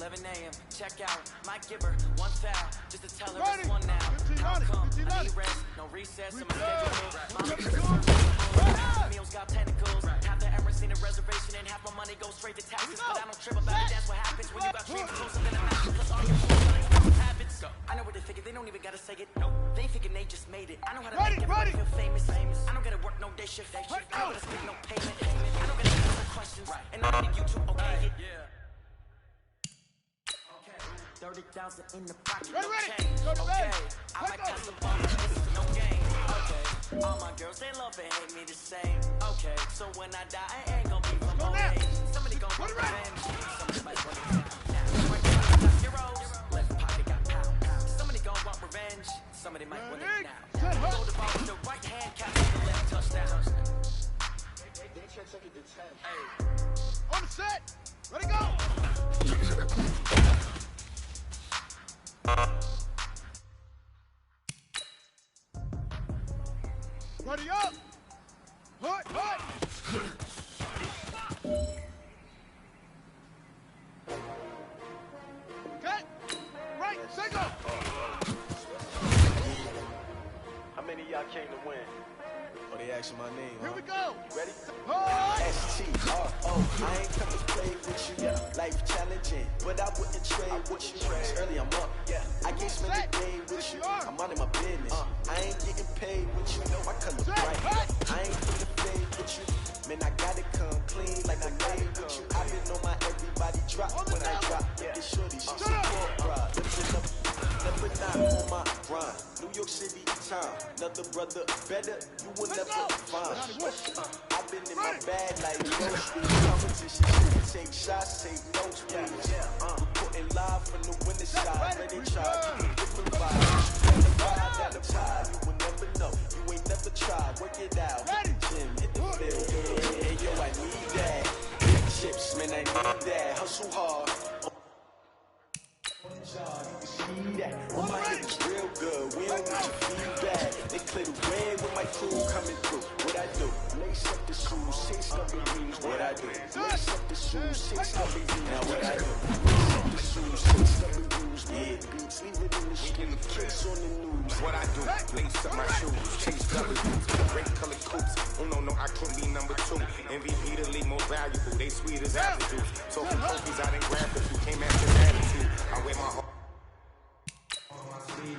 11 a.m. Check out. Might give her one foul just to tell her it's one now. How come? I need rest, no recess. I'm scheduled. Meals got tentacles. Half the Emirates seen a reservation and half my money goes straight to taxes. But I don't trip about it. That's what happens when you got dreams closer than a mountain. Plus all your habits. I know what they figure. They don't even gotta say it. No, they thinking they just made it. I know how to make everybody feel famous. I don't gotta work no day shift. I don't gotta speak no payment. I don't gotta answer questions. And I need you to okay it. 30,000 in the pocket, no change. Okay, I might tell some ball, this is no game. Okay, all my girls, they love and hate me the same. Okay, so when I die, I ain't gonna be from old age. Somebody gon' want revenge. Somebody might want it now. Right now, got zeros. Left pocket got pound. Somebody gon' want revenge. Somebody might want it now. Throw the ball with the right hand, catch the left touchdown. They check it to 10. Hey, on the set, ready go. Ready up! Hut, hut! Okay! Right, say go! How many of y'all came to win? Oh, they asking my name, Here we go! Ready? S-T-R-O. I ain't come to play with you, life challenging, but I wouldn't trade with you. Early I'm up, I can't spend the day with you. I'm out of my business. I ain't getting paid with you. My color bright. I ain't finna fade with you. Man, I gotta come clean like I made with you. I been on my everybody drop when I drop. Get shorty, she's support pride. Lifting up, number 9 on my grind. New York City town, another brother better. You will never find. I've been in my bag like groceries. Competition, take shots, take notes, please. Reporting live from the winter side. Ready charge, different vibes. Down the tide, you will never know. You ain't never tried. Work it out. Hit the gym, hit the field. Hey yo, I need that. Big chips, man, I need that. Hustle hard. See that? On my hip is real good. We don't need your feedback. They clear the way with my crew coming through. What I do? Lace up the shoes, chase up the rings. What I do? Lace up the shoes, chase up the rings. Now what I do? Lace up the shoes, chase up the rings. Yeah, beats, leave it in the street. Case on the news. What I do? Lace up my shoes, chase W's. Great colored coats. Oh no, I can't be number 2. MVP the league most valuable. They sweet as apple juice. So from trophies I didn't grab the few. Came after attitude. I wear my heart.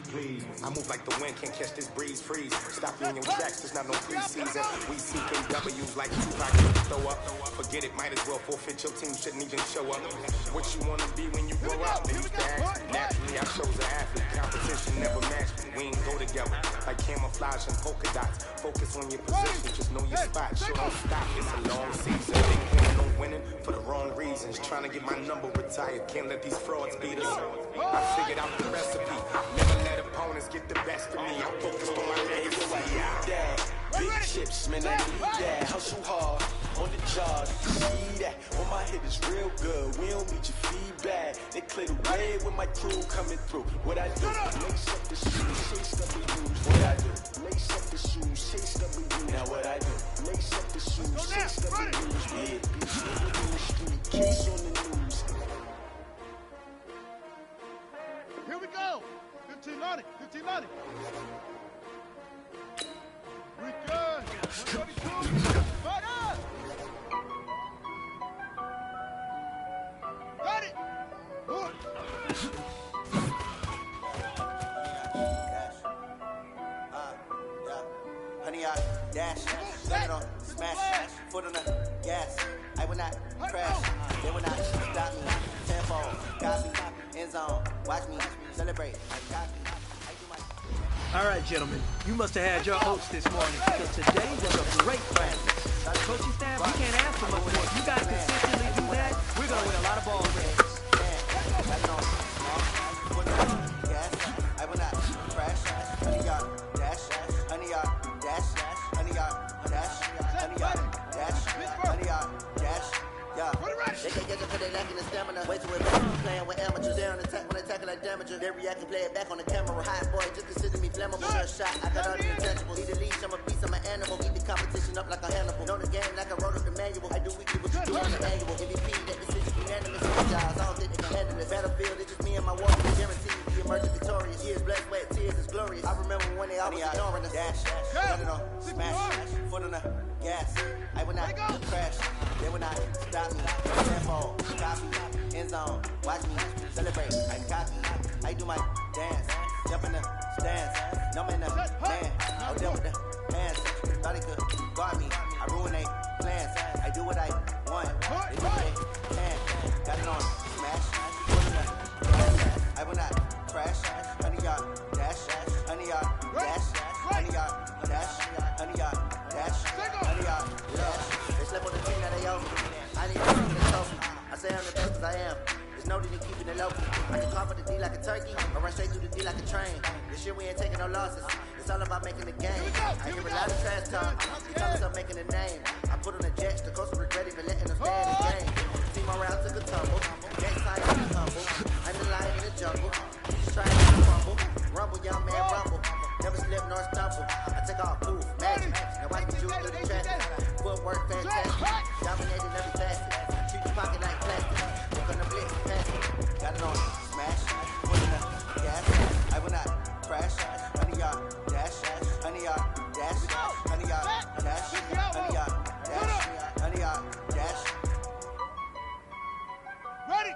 Please, I move like the wind, can't catch this breeze, freeze. Stop you in your tracks, there's not no preseason. We seeking W's like Tupac, throw up. Forget it, might as well forfeit, your team shouldn't even show up. What you wanna be when you grow up? They used to ask me. Naturally, I chose an athlete. Competition never matched me, we ain't go together. Like camouflage and polka dots. Focus on your position, just know your spot. So don't stop, it's a long season. They plan on winning for the wrong reasons. Trying to get my number retired, can't let these frauds beat us. I figured out the recipe. Never let opponents get the best of me. I'm focused on my legacy. Big chips, man, I need that. Hustle hard on the job. See that? On my hip is real good. We don't need your feedback. They clear the way with my crew coming through. What I do? Lace up the shoes, chase W's. What I do? Lace up the shoes, chase W's. Now what I do? Lace up the shoes, chase W's. Yeah, beats, leave it in the street. Case on the news. Here we go. 1590, 1590. We good. 132. Fight up. Got it. Good. Honey, I dash, set it on, smash, foot on the gas. I will not crash, they will not stop me. Tenfold, got me, end zone, watch me, celebrate. Got me. All right, gentlemen, you must have had your oats this morning because today was a great practice. Coaching staff, we can't ask for much more. If you guys consistently do that, we're going to win a lot of ball games. I will not crash, honey, y'all, dash, honey, y'all, dash, honey, y'all, dash, honey, y'all, dash, honey, y'all, dash, yeah. They can get it because they lacking the stamina. Way too advanced, playing with amateurs. They're on attack when they tackle like damager. They react and play it back on the camera. Hot boy, just consider me flammable. First shot, I got all the intangibles. Need a leash, I'm a beast, I'm an animal. Eat the competition up like a Hannibal. Know the game like I wrote up the manual. I do weekly what you do on the annual. MVP, that decision unanimous. Jobs, I don't think they can handle this. Battle I was ignoring us. Dash, let it on, smash, foot on the gas. I will not crash, they will not stop me. Tempo, copy, end zone, watch me celebrate. I copy, I do my dance, jump in the stands, numb in the man. I'll deal with the hands, thought he could guard me. I ruin they plans, I do what I want. They do what they can, got it on, smash, foot on the gas. I will not crash, honey yard, dash, honey yard, dash, honey yard, dash, honey yard, dash, honey yard, dash. They slept on the team that they owe me. I need to bring the trophy. I say I'm the best cause I am. There's no need in keeping it low. I can cough at the D like a turkey, or run straight through the D like a train. This year we ain't taking no losses. It's all about making the game. I hear a lot of trash talk. He talk us up making a name. I put on the jets, the coach regret even letting them stay in the game. Team around took a tumble. Next time I'm humble. I'm the lion in the jungle. Try to fumble, rumble, young man rumble. Never slip nor stumble. I take off proof, magic. Now watch me shoot through the traffic. Footwork fantastic, dominating every facet. Treat your pocket like plastic. Look on the blitz, pass it. Got it on, smash. Put in the gas. I will not crash. Honey yard, dash. Honey yard, dash. Honey yard, dash. Honey yard, dash. Honey yard, dash.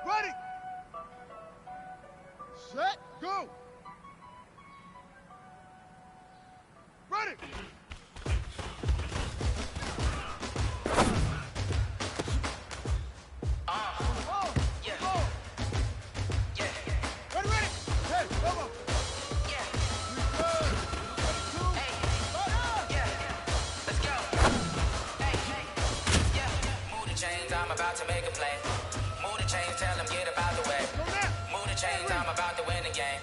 Ready. Set, go! Ready! Yeah. Go! Yeah. Ready! Hey, come on! Yeah. Hey! Yeah. Let's go. Hey. Yeah. Move the chains, I'm about to make a play. Move the chains, tell them get about the way. Move the chains, I'm about to win the game.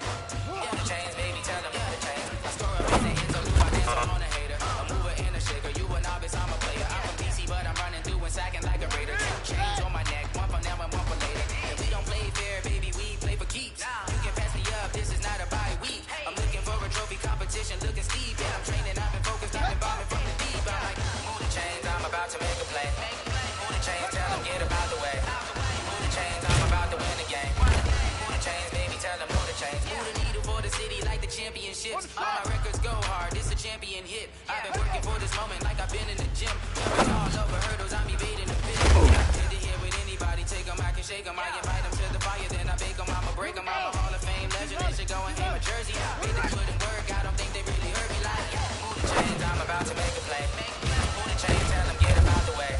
Move the chains, baby, tell them move the chains. I store up in the end zone, do I dance on a hater? A mover and a shaker, you a novice, I'm a player. I'm from DC, but I'm running through and sacking like a raider. Two chains on my neck, one for now and one for later. If we don't play fair, baby, we play for keeps. You can pass me up, this is not a bye week. I'm looking for a trophy competition, looking steep. Yeah, I'm training, I've been focused, I've been bombing from the deep. I'm like, move the chains, I'm about to make a play. Move the chains, tell them get about the way. Move the chains, I'm about to win the game. Move the chains, baby, tell them move the chains. Move the needle for the city like the championships. All my records go hard, this a champion hit. I've been working for this moment like I've been in the gym. Jumping all over hurdles, I'm evading the pit. Did it here with anybody, take them, I can shake them. I invite them to the fire, then I bake them, I'ma break them. I'm a Hall of Fame legend, they should go and hammer Jersey. Made them put in work, I don't think they really heard me like. Move the chains, I'm about to make a play. Move the chains, tell them get about the way.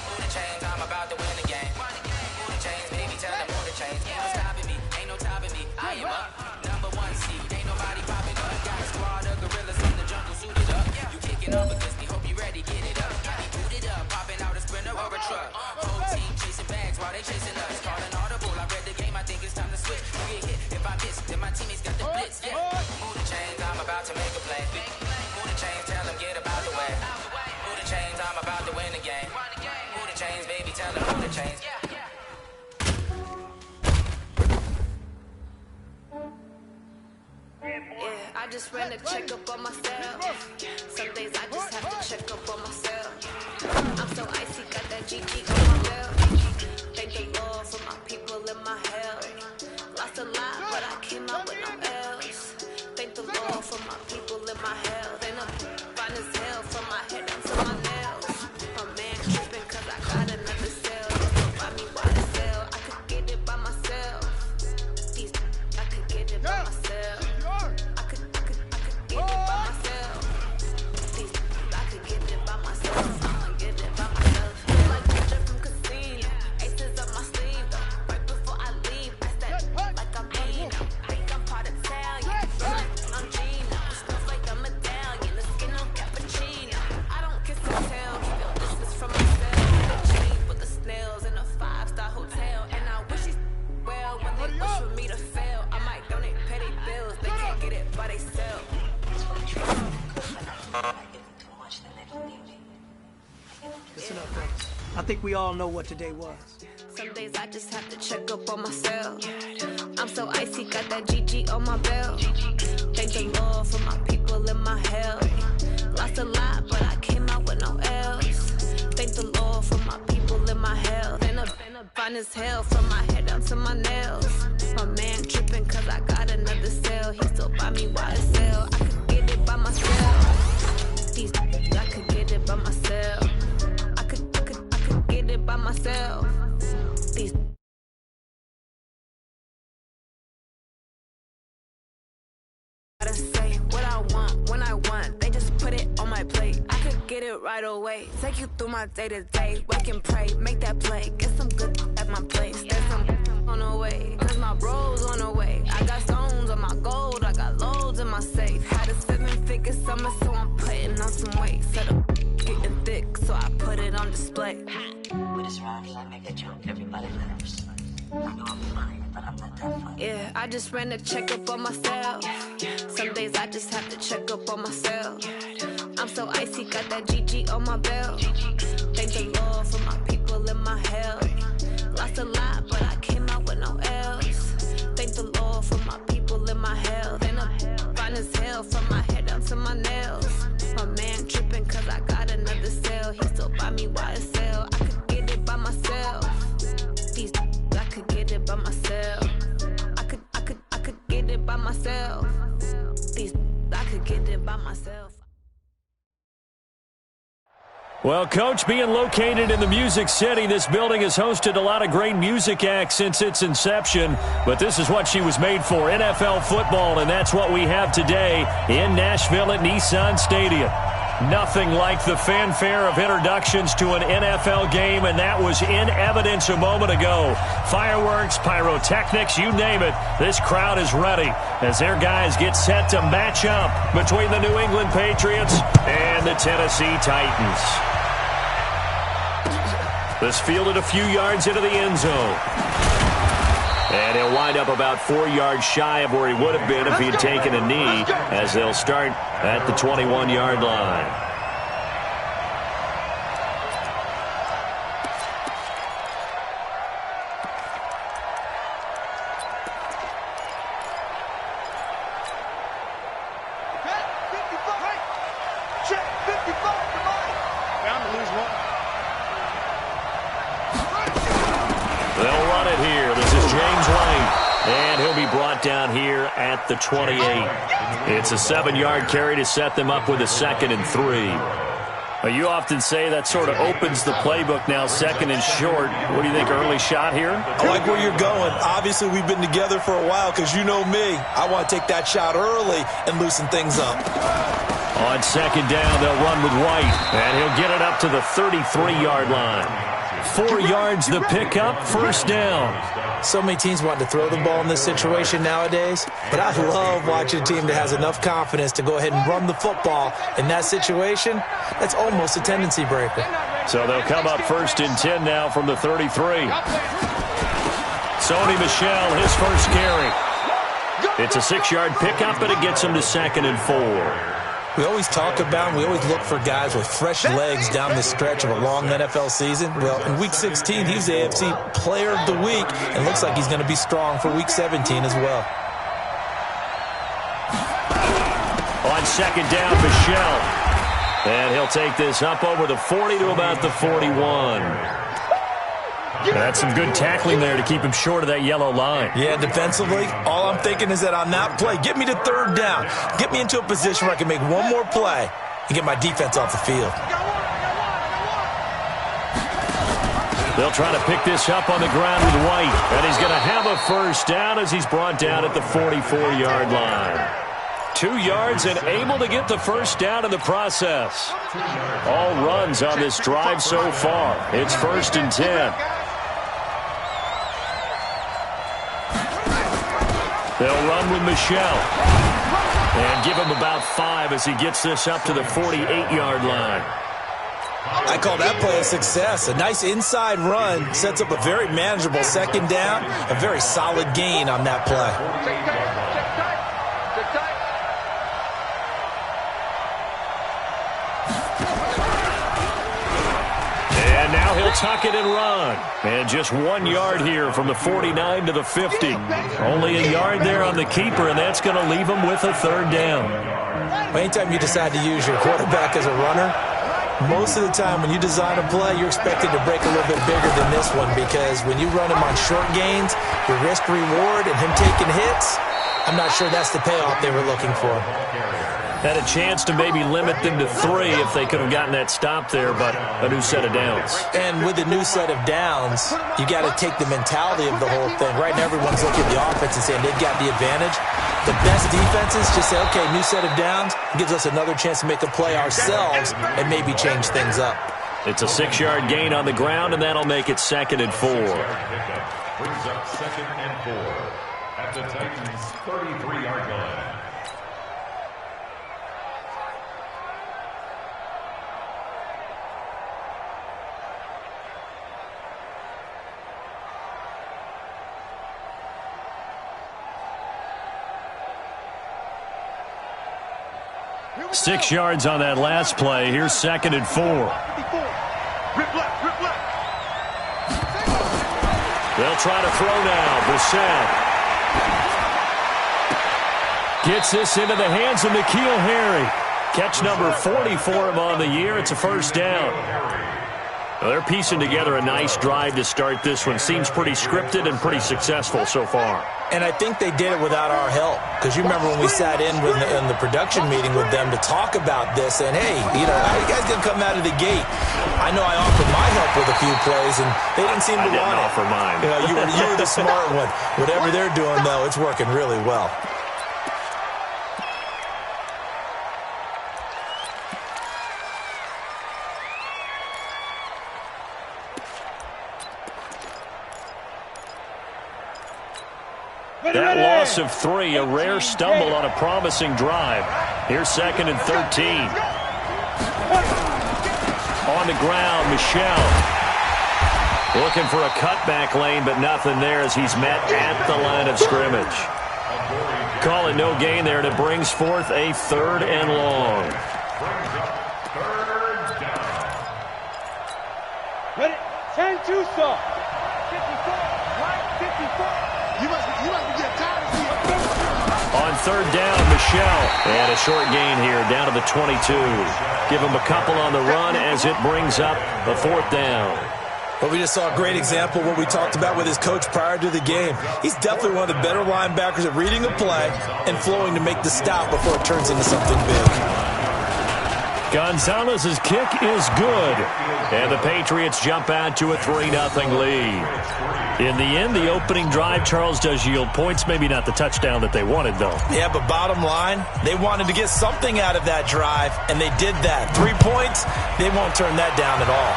Move the chains, I'm about to win the game. Move the chains, baby, tell them move the chains. Ain't no stopping me, ain't no topping me. I am up, number one seed, ain't nobody popping up. Got a squad of gorillas in the jungle suited up. You kicking up against me, hope you ready, get it up. I be booted up, popping out a sprinter or a truck. Whole team chasing bags while they chasing us. Call an audible, I read the game, I think it's time to switch. You get hit, if I miss, then my teammates got the blitz. Yeah, move the chains, I'm about to make a play. Move the chains, tell them get about the way. Move the chains, I'm about to win the game. Move the chains, baby, tell them move the chains. Yeah, I just ran a checkup on myself. Some days I just have to check up on myself. I'm so icy, got that GG on my belt. Thank the Lord for my people in my health. Lost a lot, but I came out with no L's. Thank the Lord for my people in my health. And I'm fine as hell from my head down to my nails. My man tripping cause I got another cell. Don't find me why to sell. I could get it by myself. These I could get it by myself. I could get it by myself. These I could get it by myself. I'ma get it by myself. Feel like Richard from Casino. Aces up my sleeve though. Right before I leave, I said like I'm Nino. Think I'm part Italian. I'm Gina. Smells like a medallion. The skin on cappuccino. I don't kiss and tell. Keep your distance from myself. The chain with the snails in a 5-star hotel. And I wish he's well when they wish for me to fail. I might donate petty bills. They can't get it by themselves. Listen up, brothers. I think we all know what today was. Some days I just have to check up on myself. I'm so icy, got that GG on my belt. Thank the Lord for my people in my health. Lost a lot, but I came out with no L's. Thank the Lord for my people in my health. And I'm fine as hell from my head down to my nails. My man tripping cause I got another cell. He still buy me YSL. I could get it by it right away. Take you through my day-to-day. Wake and pray, make that play. Get some good at my place. There's some on the way, cause my bro's on the way. I got stones on my gold, I got loads in my safe. Had a 7-figure summer, so I'm putting on some weight. Set up getting thick, so I put it on display. With this round, I make a joke, everybody laughs. I know I'm fine, but I'm not that funny. Yeah, I just ran a checkup on myself. Some days I just have to check up on myself. I'm so icy, got that GG on my belt. Thank the Lord for my people in my health. Lost a lot, but I came out with no else. Thank the Lord for my people in my health. And I'm fine as hell from my head down to my nails. My man tripping cause I got another sale. He still buy me YSL. I could get it by myself. These I could get it by myself. I could get it by myself. These I could get it by myself. Well, Coach, being located in the Music City, this building has hosted a lot of great music acts since its inception, but this is what she was made for, NFL football, and that's what we have today in Nashville at Nissan Stadium. Nothing like the fanfare of introductions to an NFL game, and that was in evidence a moment ago. Fireworks, pyrotechnics, you name it, this crowd is ready as their guys get set to match up between the New England Patriots and the Tennessee Titans. This fielded a few yards into the end zone. And he'll wind up about 4 yards shy of where he would have been if he had taken a knee, as they'll start at the 21-yard line. They'll run it here. This is James White, and he'll be brought down here at the 28. It's a 7-yard carry to set them up with a 2nd and 3. You often say that sort of opens the playbook now, 2nd and short. What do you think, early shot here? I like where you're going. Obviously, we've been together for a while because you know me. I want to take that shot early and loosen things up. On 2nd down, they'll run with White, and he'll get it up to the 33-yard line. 4 yards the pickup, 1st down. So many teams want to throw the ball in this situation nowadays, but I love watching a team that has enough confidence to go ahead and run the football. In that situation, that's almost a tendency breaker. So they'll come up 1st and 10 now from the 33. Sony Michel, his first carry. It's a 6-yard pickup, but it gets him to 2nd and 4. We always talk about and we always look for guys with fresh legs down this stretch of a long NFL season. Well, in Week 16, he was the AFC Player of the Week, and looks like he's going to be strong for Week 17 as well. On 2nd down, Michel. And he'll take this up over the 40 to about the 41. That's some good tackling there to keep him short of that yellow line. Yeah, defensively, all I'm thinking is that on that play, get me to 3rd down. Get me into a position where I can make one more play and get my defense off the field. They'll try to pick this up on the ground with White. And he's going to have a 1st down as he's brought down at the 44-yard line. 2 yards and able to get the 1st down in the process. All runs on this drive so far. It's 1st and 10. They'll run with Michel. And give him about 5 as he gets this up to the 48-yard line. I call that play a success. A nice inside run sets up a very manageable 2nd down. A very solid gain on that play. And now he'll tuck it and run. And just 1 yard here from the 49 to the 50. Only a yard there on the keeper, and that's going to leave him with a 3rd down. Anytime you decide to use your quarterback as a runner, most of the time when you design a play, you're expected to break a little bit bigger than this one, because when you run him on short gains, your risk-reward and him taking hits, I'm not sure that's the payoff they were looking for. Had a chance to maybe limit them to 3 if they could have gotten that stop there, but a new set of downs. And with a new set of downs, you got to take the mentality of the whole thing. Right now, everyone's looking at the offense and saying they've got the advantage. The best defenses just say, okay, new set of downs, gives us another chance to make a play ourselves and maybe change things up. It's a 6-yard gain on the ground, and that'll make it 2nd and 4. Brings up 2nd and 4 at the Titans' 33-yard line. Six yards on that last play. Here's 2nd and 4. They'll try to throw now. Brissett gets this into the hands of N'Keal Harry. Catch number 40 for him on the year. It's a first down. Well, they're piecing together a nice drive to start this one. Seems pretty scripted and pretty successful so far. And I think they did it without our help. Because you remember when we sat in the production meeting with them to talk about this, and hey, you know, how you guys going to come out of the gate? I know I offered my help with a few plays, and they didn't seem to want it. I didn't offer mine. You know, you were the smart one. Whatever they're doing, though, it's working really well. That loss of 3, a rare stumble on a promising drive. Here's 2nd and 13. On the ground, Michel. Looking for a cutback lane, but nothing there as he's met at the line of scrimmage. Call it no gain there, and it brings forth a 3rd and long. Ready? 10-2 stop. 54. Right? 54. You must be getting tired of seeing. On 3rd down, Michel. And a short gain here, down to the 22. Give him a couple on the run as it brings up the 4th down. Well, we just saw a great example of what we talked about with his coach prior to the game. He's definitely one of the better linebackers at reading a play and flowing to make the stop before it turns into something big. Gonzalez's kick is good. And the Patriots jump out to a 3-0 lead. In the end, the opening drive, Charles, does yield points. Maybe not the touchdown that they wanted, though. Yeah, but bottom line, they wanted to get something out of that drive, and they did that. 3 points, they won't turn that down at all.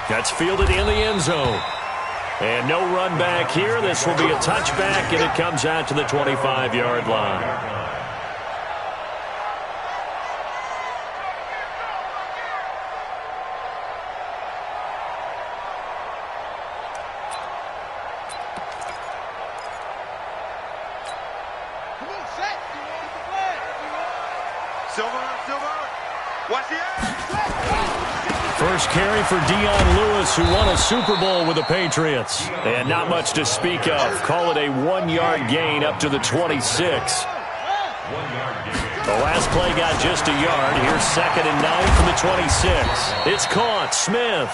That's fielded in the end zone. And no run back here. This will be a touchback, and it comes out to the 25-yard line. First carry for Dion Lewis, who won a Super Bowl with the Patriots. And not much to speak of. Call it a 1-yard gain up to the 26. The last play got just a yard. Here's 2nd and 9 from the 26. It's caught. Smith.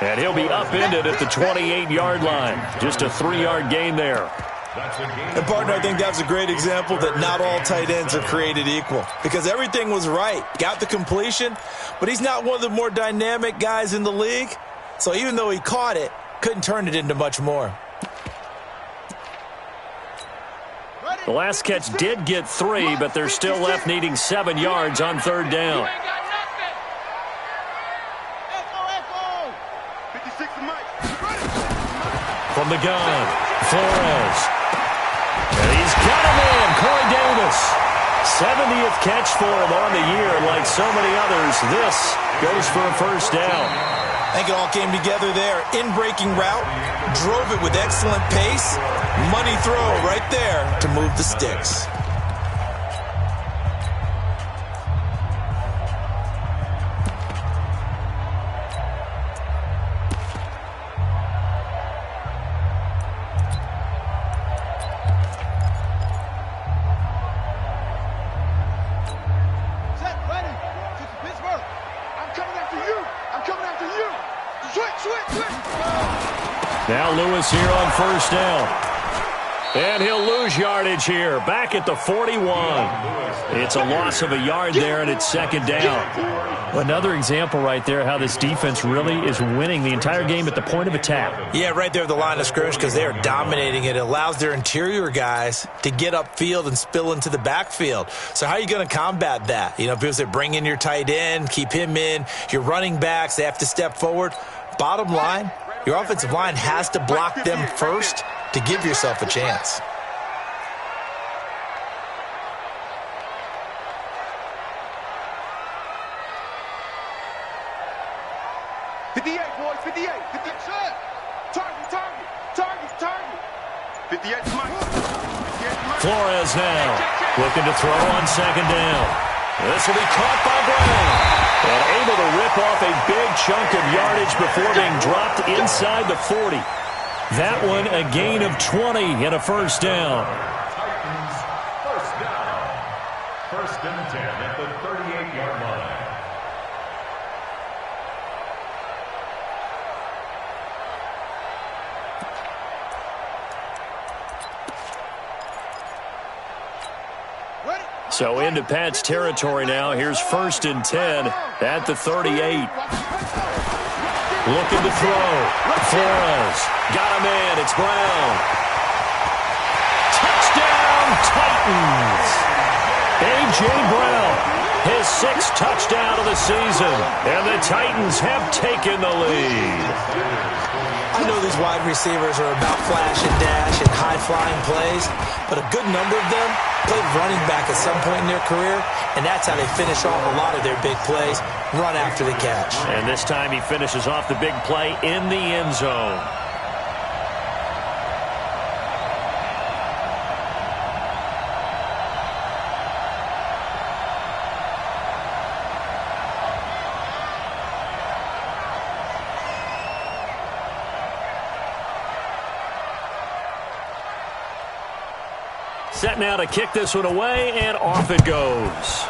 And he'll be upended at the 28-yard line. Just a 3-yard gain there. And, partner, I think that's a great example that not all tight ends are created equal. Because everything was right. Got the completion, but he's not one of the more dynamic guys in the league. So even though he caught it, couldn't turn it into much more. The last catch did get 3, but they're still left needing 7 yards on 3rd down. From the gun, Flores. And he's got him in, Corey Davis. 70th catch for him on the year. Like so many others, this goes for a first down. I think it all came together there. In-breaking route, drove it with excellent pace. Money throw right there to move the sticks. Now Lewis here on first down. And he'll lose yardage here, back at the 41. It's a loss of a yard there, and it's second down. Another example right there how this defense really is winning the entire game at the point of attack. Yeah, right there at the line of scrimmage because they are dominating it. It allows their interior guys to get upfield and spill into the backfield. So how are you going to combat that? You know, because they bring in your tight end, keep him in, your running backs, they have to step forward. Bottom line, your offensive line has to block them first to give yourself a chance. Boys, 58, 58, target. 58 Flores now looking to throw on second down. This will be caught by Brown. And able to rip off a big chunk of yardage before being dropped inside the 40. That one a gain of 20 and a first down. Titans first down. First and 10 at the 38-yard line. So into Pat's territory now. Here's first and 10 at the 38. Looking to throw. Flores. Got him in. It's Brown. Touchdown, Titans. A.J. Brown, his 6th touchdown of the season. And the Titans have taken the lead. I know these wide receivers are about flash and dash and high-flying plays, but a good number of them played running back at some point in their career, and that's how they finish off a lot of their big plays, run after the catch. And this time he finishes off the big play in the end zone. Set now to kick this one away, and off it goes.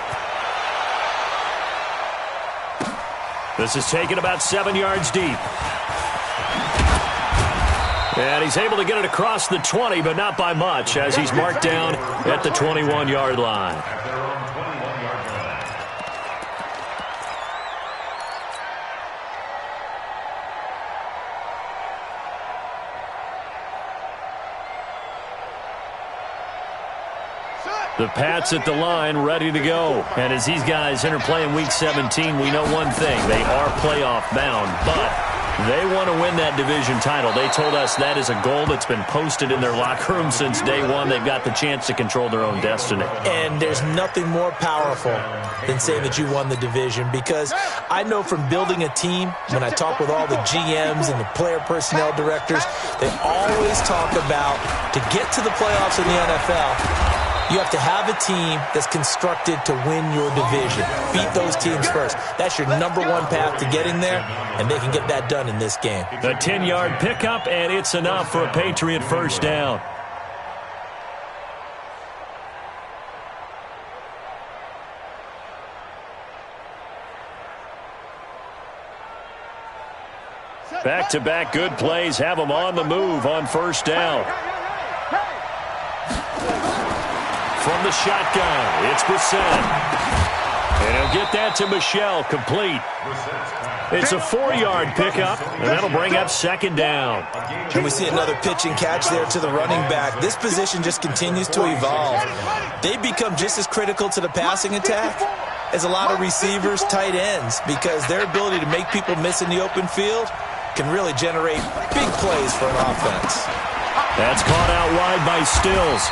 This is taken about 7 yards deep. And he's able to get it across the 20, but not by much, as he's marked down at the 21-yard line. The Pats at the line, ready to go. And as these guys interplay in Week 17, we know one thing. They are playoff bound, but they want to win that division title. They told us that is a goal that's been posted in their locker room since day one. They've got the chance to control their own destiny. And there's nothing more powerful than saying that you won the division, because I know from building a team, when I talk with all the GMs and the player personnel directors, they always talk about to get to the playoffs in the NFL, you have to have a team that's constructed to win your division. Beat those teams first. That's your number one path to getting there, and they can get that done in this game. The 10-yard pickup, and it's enough for a Patriot first down. Back-to-back good plays have them on the move on first down. From the shotgun, it's Brissett. And he'll get that to Michel, complete. It's a 4-yard pickup, and that'll bring up second down. And we see another pitch and catch there to the running back. This position just continues to evolve. They become just as critical to the passing attack as a lot of receivers, tight ends, because their ability to make people miss in the open field can really generate big plays for an offense. That's caught out wide by Stills.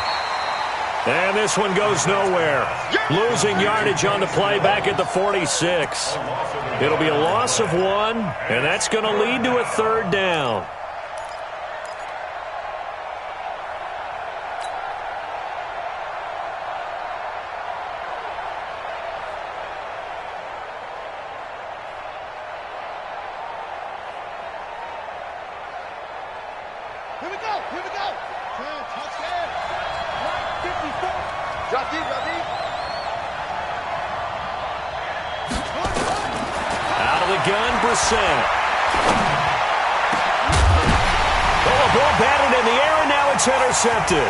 And this one goes nowhere. Losing yardage on the play back at the 46. It'll be a loss of 1, and that's going to lead to a third down. Here we go. Touchdown. 54. Drop deep. Out of the gun, Brissett. Oh, a ball batted in the air, and now It's intercepted.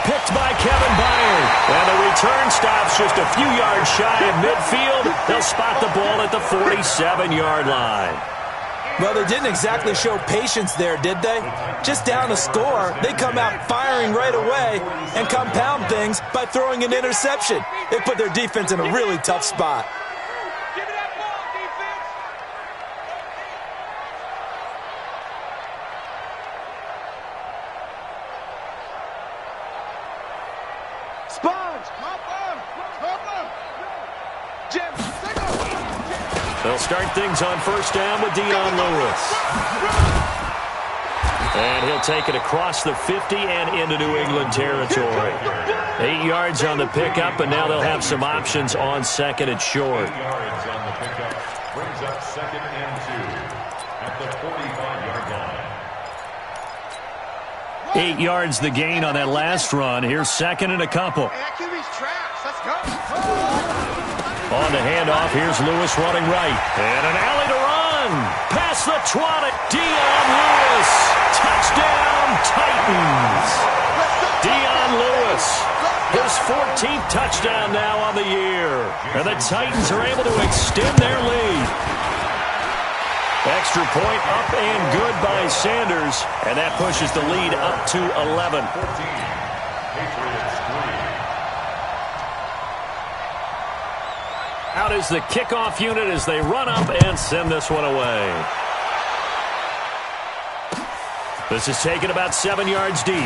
Picked by Kevin Byard. And the return stops just a few yards shy of midfield. They'll spot the ball at the 47-yard line. Well, they didn't exactly show patience there, did they? Just down a score, they come out firing right away and compound things by throwing an interception. They put their defense in a really tough spot. They'll start things on first down with Dion Lewis. And he'll take it across the 50 and into New England territory. 8 yards on the pickup, and now they'll have some options on second and short. 8 yards on the pickup brings up second and 2 at the 45-yard line. 8 yards the gain on that last run. Here's second and a couple. On the handoff, here's Lewis running right. And an alley to run. Past the 20. Dion Lewis. Touchdown, Titans. Dion Lewis. His 14th touchdown now on the year. And the Titans are able to extend their lead. Extra point up and good by Sanders. And that pushes the lead up to 11. 14. Patriots 3. Out is the kickoff unit as they run up and send this one away. This is taken about 7 yards deep.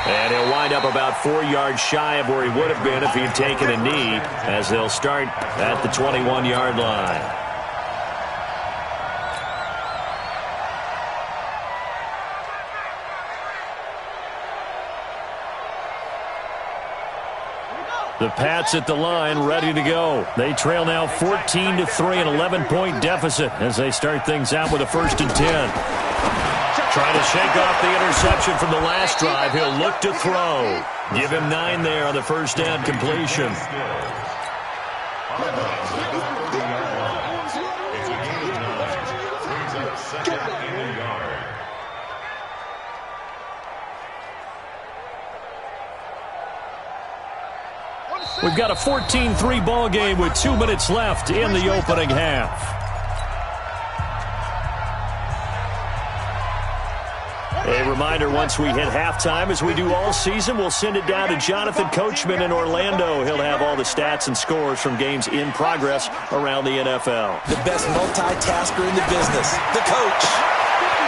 And he'll wind up about 4 yards shy of where he would have been if he had taken a knee, as they'll start at the 21-yard line. The Pats at the line, ready to go. They trail now 14-3, an 11-point deficit as they start things out with a 1st and 10. Trying to shake off the interception from the last drive. He'll look to throw. Give him 9 there on the first down completion. It's a gain of 9. Brings up second and a yard. We've got a 14-3 ball game with 2 minutes left in the opening half. A reminder, once we hit halftime, as we do all season, we'll send it down to Jonathan Coachman in Orlando. He'll have all the stats and scores from games in progress around the NFL. The best multitasker in the business, the coach.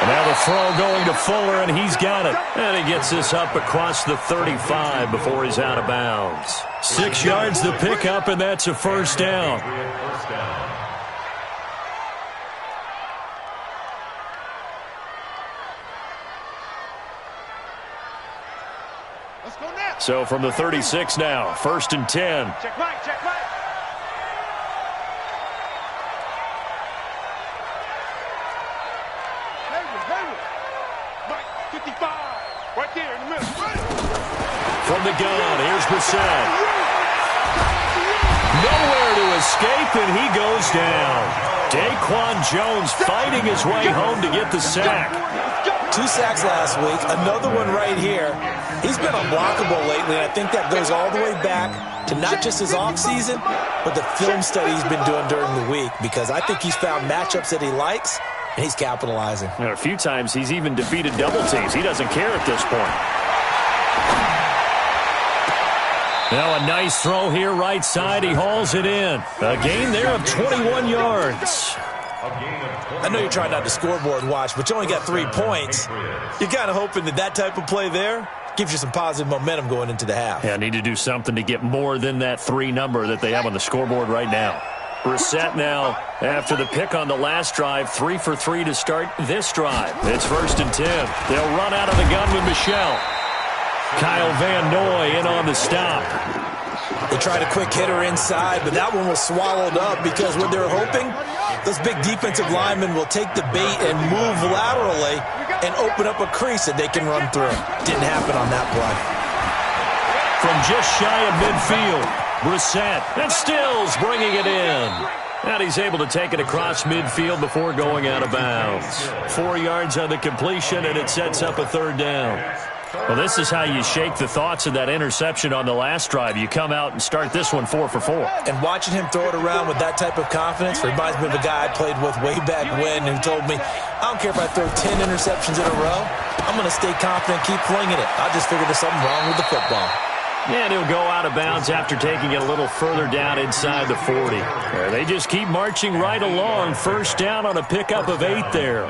And now the throw going to Fuller, and he's got it. And he gets this up across the 35 before he's out of bounds. 6 yards the pickup, and that's a first down. Let's go next. So from the 36 now, 1st and 10. Check right, check right. Right there in the middle. From the gun, here's Brissett. Nowhere to escape, and he goes down. Daquan Jones fighting his way home to get the sack. 2 sacks last week, another one right here. He's been unblockable lately, and I think that goes all the way back to not just his offseason, but the film study he's been doing during the week, because I think he's found matchups that he likes, and he's capitalizing. And a few times he's even defeated double teams. He doesn't care at this point. Now a nice throw here right side. He hauls it in. A gain there of 21 yards. I know you're trying not to scoreboard watch, but you only got 3 points. You're kind of hoping that that type of play there gives you some positive momentum going into the half. Yeah, need to do something to get more than that 3 number that they have on the scoreboard right now. Brissett now, after the pick on the last drive, 3 for 3 to start this drive. It's 1st and 10. They'll run out of the gun with Michel. Kyle Van Noy in on the stop. They tried a quick hitter inside, but that one was swallowed up because what they're hoping, those big defensive linemen will take the bait and move laterally and open up a crease that they can run through. Didn't happen on that play. From just shy of midfield, Brissett, and Stills bringing it in. And he's able to take it across midfield before going out of bounds. 4 yards on the completion, and it sets up a third down. Well, this is how you shake the thoughts of that interception on the last drive. You come out and start this one 4 for 4. And watching him throw it around with that type of confidence reminds me of a guy I played with way back when who told me, I don't care if I throw 10 interceptions in a row, I'm going to stay confident, keep flinging it. I just figured there's something wrong with the football. And he'll go out of bounds after taking it a little further down inside the 40. They just keep marching right along. First down on a pickup of 8 there.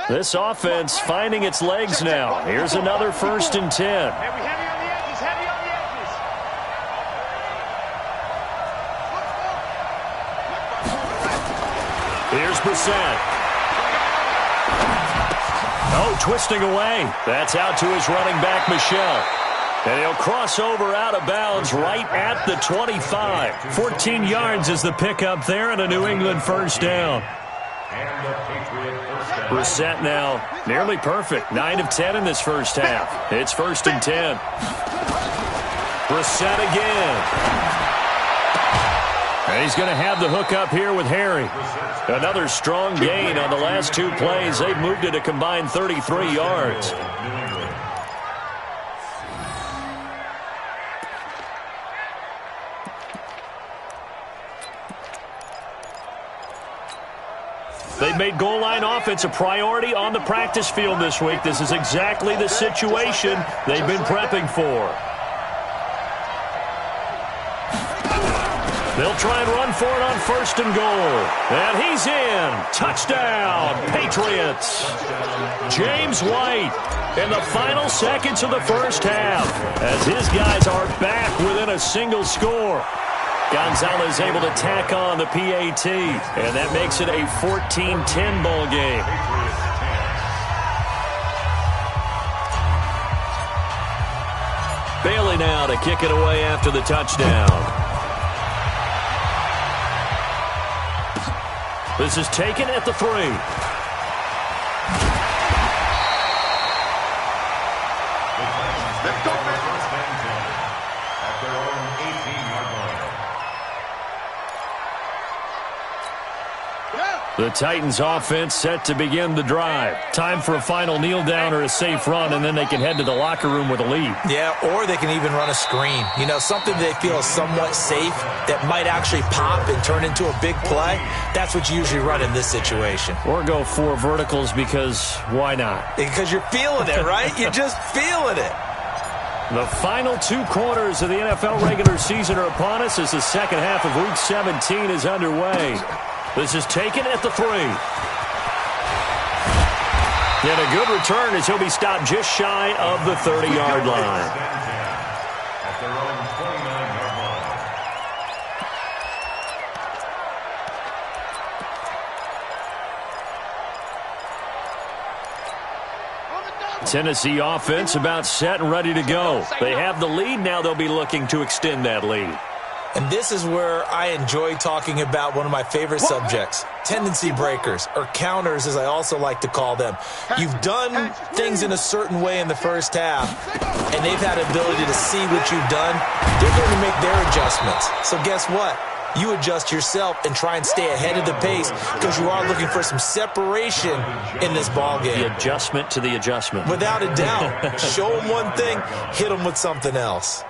This offense finding its legs now. Here's another 1st and 10. Heavy on the edges, heavy on the edges. Here's Brissett. Oh, twisting away. That's out to his running back, Michel. And he'll cross over out of bounds right at the 25. 14 yards is the pickup there and a New England first down. Brissett now nearly perfect. 9 of 10 in this first half. It's 1st and 10. Brissett again. And he's going to have the hook up here with Harry. Another strong gain on the last 2 plays. They've moved it a combined 33 yards. They've made goal line offense a priority on the practice field this week. This is exactly the situation they've been prepping for. They'll try and run for it on 1st and goal. And he's in. Touchdown, Patriots. James White in the final seconds of the first half as his guys are back within a single score. Gonzalez able to tack on the PAT, and that makes it a 14-10 ball game. Bailey now to kick it away after the touchdown. This is taken at the 3. Let's go, man. At their own 18-yard line. The Titans offense set to begin the drive. Time for a final kneel down or a safe run, and then they can head to the locker room with a lead. Yeah, or they can even run a screen. You know, something they feel is somewhat safe that might actually pop and turn into a big play. That's what you usually run in this situation. Or go 4 verticals because why not? Because you're feeling it, right? You're just feeling it. The final 2 quarters of the NFL regular season are upon us as the second half of Week 17 is underway. This is taken at the 3. And a good return as he'll be stopped just shy of the 30-yard line. At their own 29-yard line. Tennessee offense about set and ready to go. They have the lead now. They'll be looking to extend that lead. And this is where I enjoy talking about one of my favorite subjects, tendency breakers, or counters as I also like to call them. You've done things in a certain way in the first half, and they've had ability to see what you've done. They're going to make their adjustments. So guess what? You adjust yourself and try and stay ahead of the pace because you are looking for some separation in this ball game. The adjustment to the adjustment. Without a doubt. Show them one thing, hit them with something else.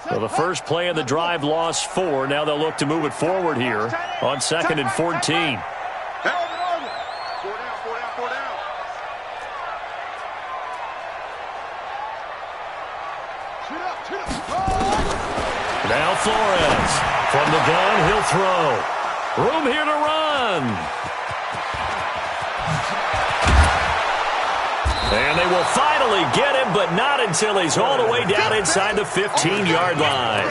Well, the first play of the drive lost 4. Now they'll look to move it forward here on 2nd and 14. Now Flores from the gun, he'll throw. Room here to run. And they will finally get him, but not until he's all the way down inside the 15-yard line.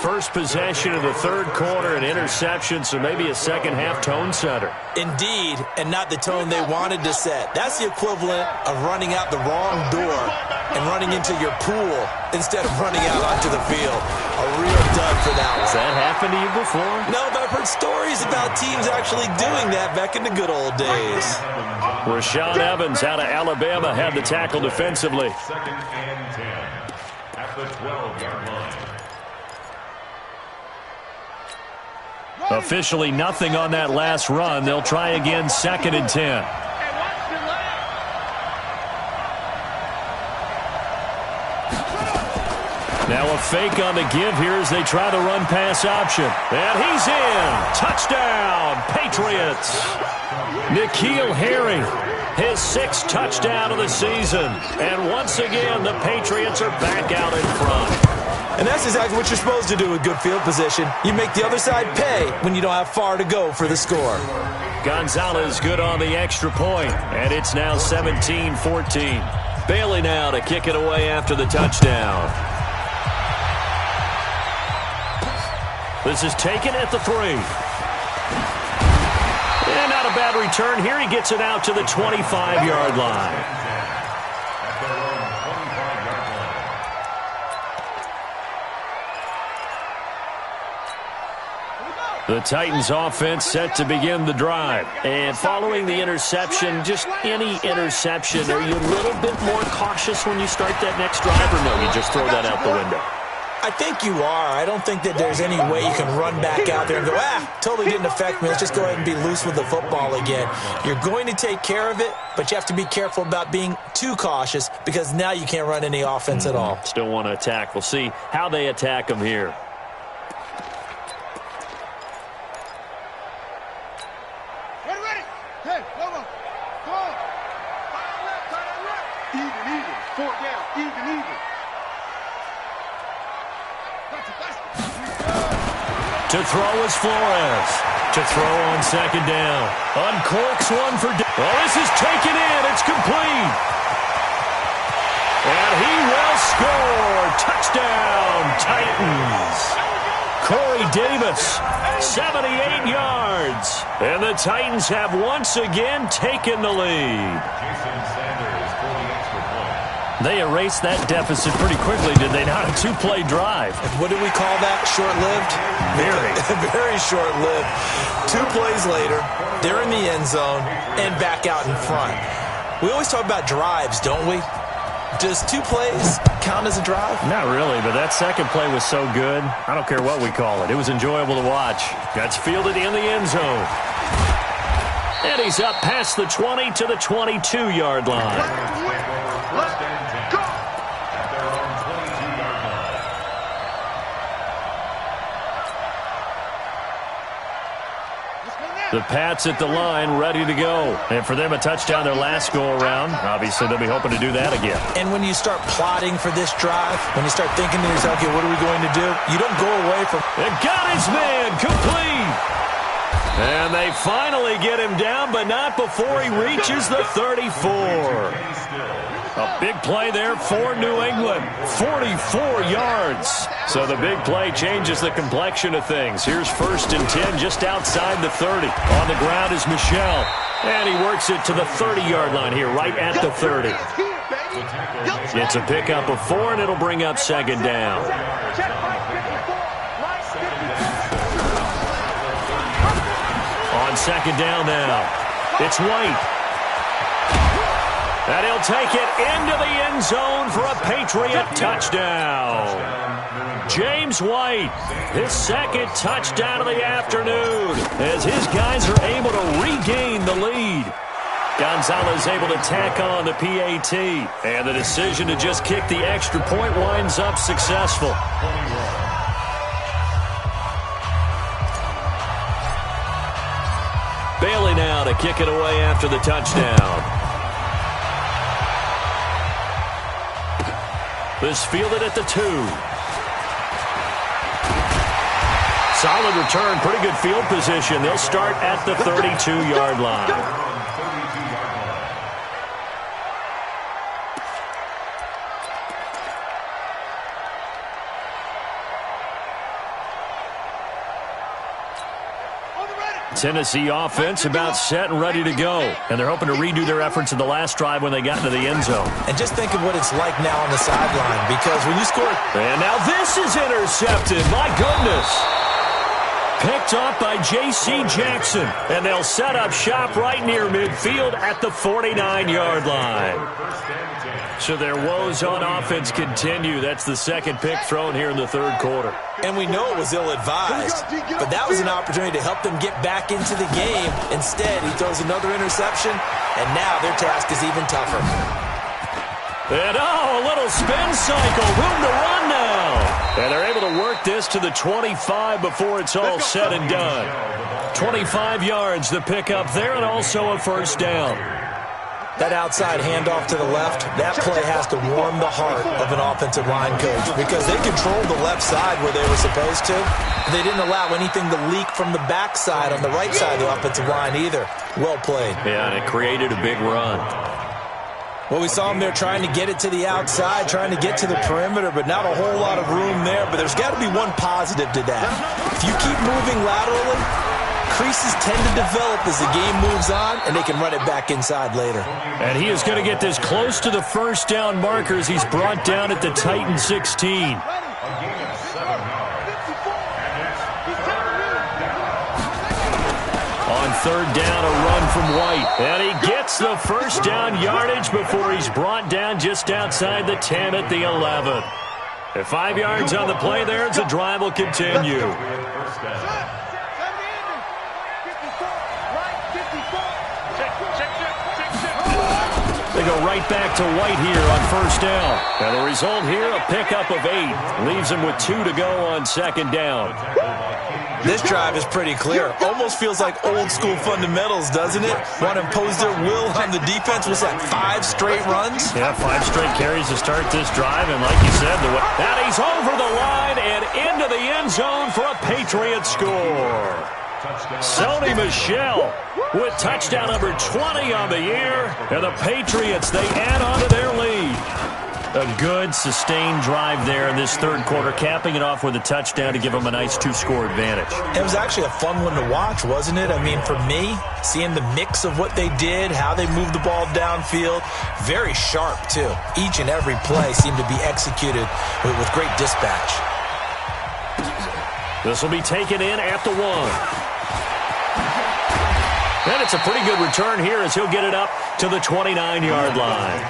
First possession of the third quarter, an interception, so maybe a second-half tone setter. Indeed, and not the tone they wanted to set. That's the equivalent of running out the wrong door and running into your pool instead of running out onto the field. A real dud for that one. Has that happened to you before? No, but I've heard stories about teams actually doing that back in the good old days. Rashaan Evans out of Alabama had the tackle defensively. Second and 10 at the 12-yard line. Officially nothing on that last run. They'll try again, second and 10. Now a fake on the give here as they try the run-pass option. And he's in. Touchdown, Patriots. N'Keal Harry, his 6th touchdown of the season. And once again, the Patriots are back out in front. And that's exactly what you're supposed to do with good field position. You make the other side pay when you don't have far to go for the score. Gonzalez good on the extra point, and it's now 17-14. Bailey now to kick it away after the touchdown. This is taken at the 3. And not a bad return here. He gets it out to the 25-yard line. The Titans offense set to begin the drive. And following the interception, just any interception, are you a little bit more cautious when you start that next drive, or no, you just throw that out the window? I think you are. I don't think that there's any way you can run back out there and go, totally didn't affect me. Let's just go ahead and be loose with the football again. You're going to take care of it, but you have to be careful about being too cautious because now you can't run any offense at all. Still want to attack. We'll see how they attack them here. To throw is Flores. To throw on second down. Uncorks one for... Oh, this is taken in. It's complete. And he will score. Touchdown, Titans. Corey Davis, 78 yards. And the Titans have once again taken the lead. They erased that deficit pretty quickly, did they not? A 2-play drive. What do we call that? Short-lived? Very. Very short-lived. 2 plays later, they're in the end zone and back out in front. We always talk about drives, don't we? Does 2 plays count as a drive? Not really, but that second play was so good. I don't care what we call it. It was enjoyable to watch. That's fielded in the end zone. And he's up past the 20 to the 22-yard line. The Pats at the line, ready to go. And for them, a touchdown their last go-around. Obviously, they'll be hoping to do that again. And when you start plotting for this drive, when you start thinking to yourself, okay, what are we going to do? You don't go away from... And got his man, complete. And they finally get him down, but not before he reaches the 34. A big play there for New England. 44 yards. So the big play changes the complexion of things. Here's 1st and 10 just outside the 30. On the ground is Michel. And he works it to the 30-yard line here, right at the 30. It's a pickup of 4, and it'll bring up second down. On second down now, it's White. And he'll take it into the end zone for a Patriot touchdown. James White, his 2nd touchdown of the afternoon, as his guys are able to regain the lead. Gonzalez able to tack on the PAT, and the decision to just kick the extra point winds up successful. Bailey now to kick it away after the touchdown. This fielded at the 2. Solid return, pretty good field position. They'll start at the 32-yard line. Tennessee offense about set and ready to go. And they're hoping to redo their efforts in the last drive when they got into the end zone. And just think of what it's like now on the sideline, because when you score... And now this is intercepted. My goodness. Picked off by J.C. Jackson. And they'll set up shop right near midfield at the 49-yard line. So their woes on offense continue. That's the second pick thrown here in the third quarter. And we know it was ill-advised, but that was an opportunity to help them get back into the game. Instead, he throws another interception, and now their task is even tougher. And a little spin cycle. Room to run now. And they're able to work this to the 25 before it's all said and done. 25 yards the pickup there, and also a first down. That outside handoff to the left, that play has to warm the heart of an offensive line coach because they controlled the left side where they were supposed to. They didn't allow anything to leak from the backside on the right side of the offensive line either. Well played. Yeah, and it created a big run. Well, we saw them there trying to get it to the outside, trying to get to the perimeter, but not a whole lot of room there. But there's got to be one positive to that. If you keep moving laterally, creases tend to develop as the game moves on, and they can run it back inside later. And he is going to get this close to the first down markers. He's brought down at the Titan 16. On third down, a run from White. And he gets the first down yardage before he's brought down just outside the 10 at the 11. At 5 yards on the play there, the drive will continue. They go right back to White here on first down. And the result here, a pickup of 8. Leaves him with 2 to go on second down. This drive is pretty clear. Almost feels like old school fundamentals, doesn't it? Want to impose their will on the defense. Was that 5 straight runs? Yeah, 5 straight carries to start this drive. And like you said, and he's over the line and into the end zone for a Patriot score. Sony Michel with touchdown number 20 on the year. And the Patriots, they add on to their lead. A good, sustained drive there in this third quarter, capping it off with a touchdown to give them a nice 2-score advantage. It was actually a fun one to watch, wasn't it? I mean, for me, seeing the mix of what they did, how they moved the ball downfield, very sharp, too. Each and every play seemed to be executed with great dispatch. This will be taken in at the 1. And it's a pretty good return here as he'll get it up to the 29-yard line.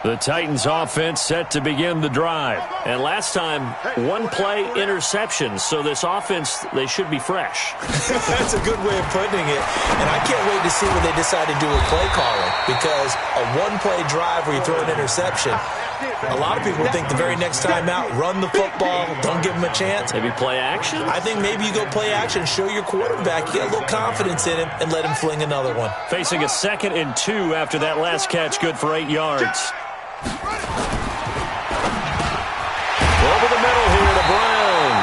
The Titans offense set to begin the drive. And last time, 1-play interception. So this offense, they should be fresh. That's a good way of putting it. And I can't wait to see what they decide to do with play calling. Because a 1-play drive where you throw an interception, a lot of people think the very next time out, run the football, don't give them a chance. Maybe play action? I think maybe you go play action, show your quarterback, you get a little confidence in him, and let him fling another one. Facing a 2nd and 2 after that last catch, good for 8 yards. Over the middle here to Brown.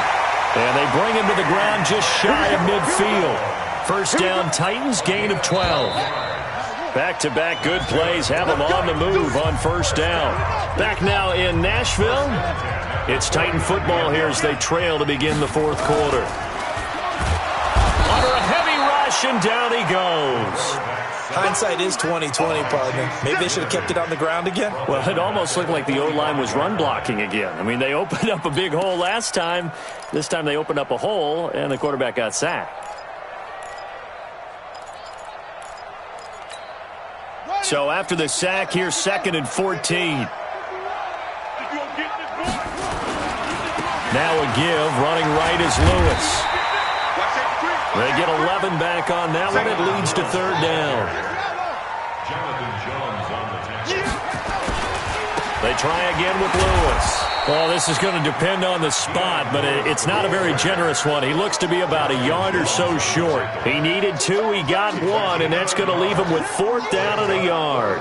And they bring him to the ground just shy of midfield. First down, Titans, gain of 12. Back-to-back good plays have them on the move on first down. Back now in Nashville. It's Titan football here as they trail to begin the fourth quarter. Under a heavy rush, and down he goes. Hindsight is 20/20, partner. Maybe they should have kept it on the ground again. Well, it almost looked like the O-line was run blocking again. I mean, they opened up a big hole last time. This time they opened up a hole, and the quarterback got sacked. So after the sack, here's 2nd and 14. Now a give, running right is Lewis. They get 11 back on that one. It leads to third down. They try again with Lewis. Well, this is going to depend on the spot, but it's not a very generous one. He looks to be about a yard or so short. He needed 2, he got 1, and that's going to leave him with 4th down and a yard.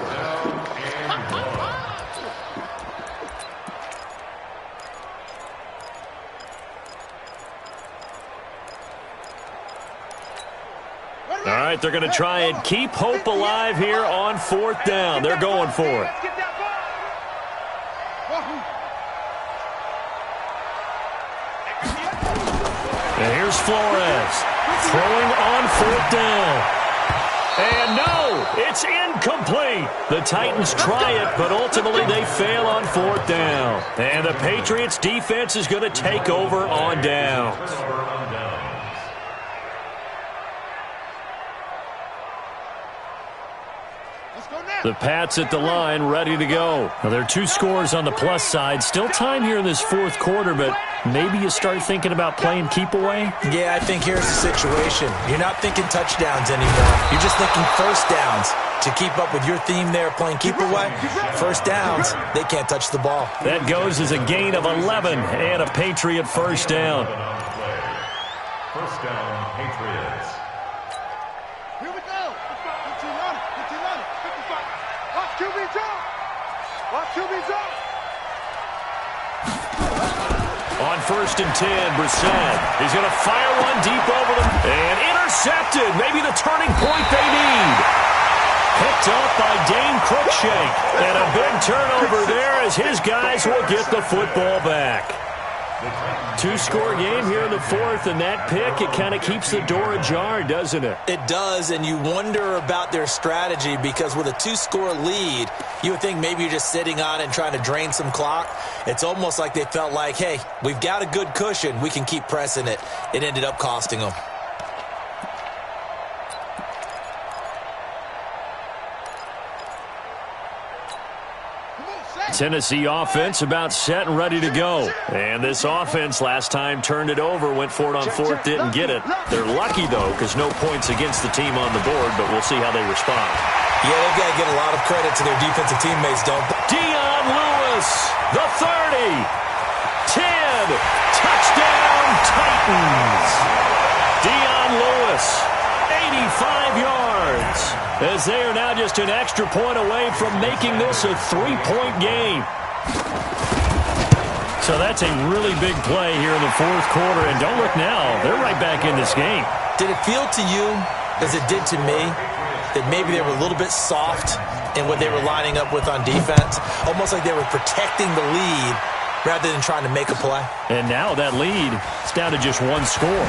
right, they're going to try and keep hope alive here on 4th down. They're going for it. And here's Flores throwing on 4th down. And no, it's incomplete. The Titans try it, but ultimately they fail on 4th down. And the Patriots defense is going to take over on downs. The Pats at the line, ready to go. Now, there are 2 scores on the plus side. Still time here in this 4th quarter, but maybe you start thinking about playing keep away? Yeah, I think here's the situation. You're not thinking touchdowns anymore. You're just thinking first downs. To keep up with your theme there, playing keep away, first downs, they can't touch the ball. That goes as a gain of 11 and a Patriot first down. First down, Patriots. Here we go. 15 on it. 15 on it. 55. Watch QB jump. Watch QB jump. On 1st and 10, Brissett. He's going to fire one deep over them. And intercepted. Maybe the turning point they need. Picked up by Dane Cruikshank. And a big turnover there as his guys will get the football back. 2-score game here in the 4th, and that pick, it kind of keeps the door ajar, doesn't it? It does, and you wonder about their strategy because with a 2-score lead, you would think maybe you're just sitting on and trying to drain some clock. It's almost like they felt like, hey, we've got a good cushion. We can keep pressing it. It ended up costing them. Tennessee offense about set and ready to go. And this offense last time turned it over, went for it on 4th, didn't get it. They're lucky, though, because no points against the team on the board, but we'll see how they respond. Yeah, they've got to get a lot of credit to their defensive teammates, don't they? Dion Lewis, the 30, 10, touchdown Titans. Dion Lewis, 85 yards. As they are now just an extra point away from making this a 3-point game. So that's a really big play here in the 4th quarter. And don't look now, they're right back in this game. Did it feel to you, as it did to me, that maybe they were a little bit soft in what they were lining up with on defense? Almost like they were protecting the lead rather than trying to make a play. And now that lead is down to just 1 score.